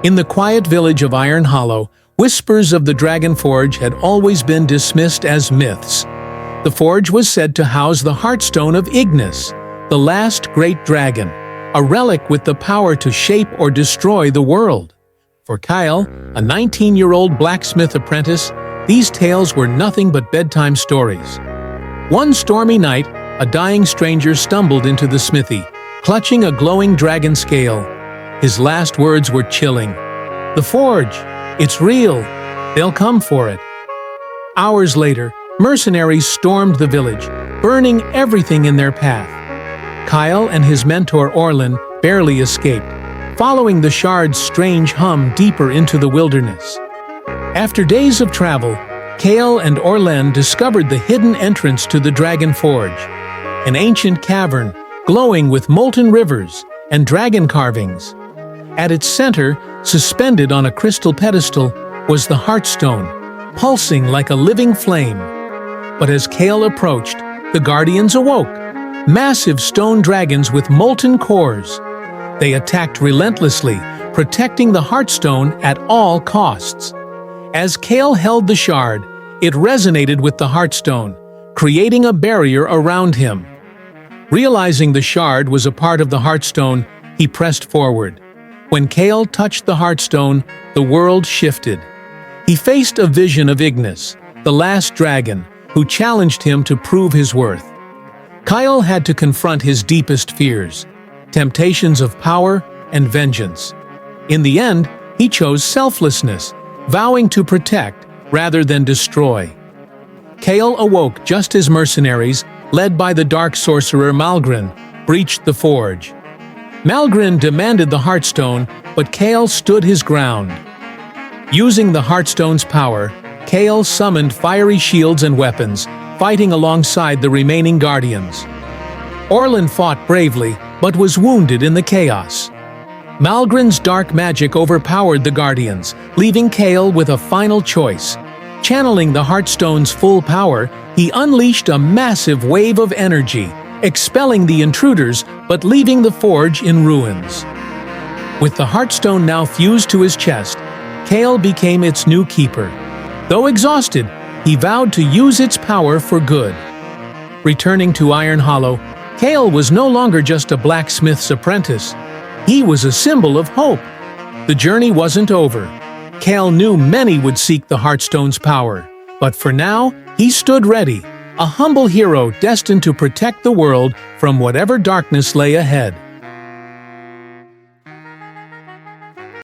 In the quiet village of Iron Hollow, whispers of the Dragon Forge had always been dismissed as myths. The forge was said to house the Heartstone of Ignis, the last great dragon, a relic with the power to shape or destroy the world. For Kyle, a 19-year-old blacksmith apprentice, these tales were nothing but bedtime stories. One stormy night, a dying stranger stumbled into the smithy, clutching a glowing dragon scale. His last words were chilling. "The forge! It's real! They'll come for it." Hours later, mercenaries stormed the village, burning everything in their path. Kyle and his mentor Orlin barely escaped, following the shard's strange hum deeper into the wilderness. After days of travel, Kale and Orlin discovered the hidden entrance to the Dragon Forge, an ancient cavern glowing with molten rivers and dragon carvings. At its center, suspended on a crystal pedestal, was the Heartstone, pulsing like a living flame. But as Kale approached, the Guardians awoke, massive stone dragons with molten cores. They attacked relentlessly, protecting the Heartstone at all costs. As Kale held the shard, it resonated with the Heartstone, creating a barrier around him. Realizing the shard was a part of the Heartstone, he pressed forward. When Kale touched the Heartstone, the world shifted. He faced a vision of Ignis, the last dragon, who challenged him to prove his worth. Kyle had to confront his deepest fears, temptations of power and vengeance. In the end, he chose selflessness, vowing to protect rather than destroy. Kale awoke just as mercenaries, led by the dark sorcerer Malgrin, breached the forge. Malgrin demanded the Heartstone, but Kale stood his ground. Using the Heartstone's power, Kale summoned fiery shields and weapons, fighting alongside the remaining Guardians. Orlin fought bravely, but was wounded in the chaos. Malgrin's dark magic overpowered the Guardians, leaving Kale with a final choice. Channeling the Heartstone's full power, he unleashed a massive wave of energy, expelling the intruders but leaving the forge in ruins. With the Heartstone now fused to his chest, Kale became its new keeper. Though exhausted, he vowed to use its power for good. Returning to Iron Hollow, Kale was no longer just a blacksmith's apprentice. He was a symbol of hope. The journey wasn't over. Kale knew many would seek the Heartstone's power, but for now, he stood ready, a humble hero destined to protect the world from whatever darkness lay ahead.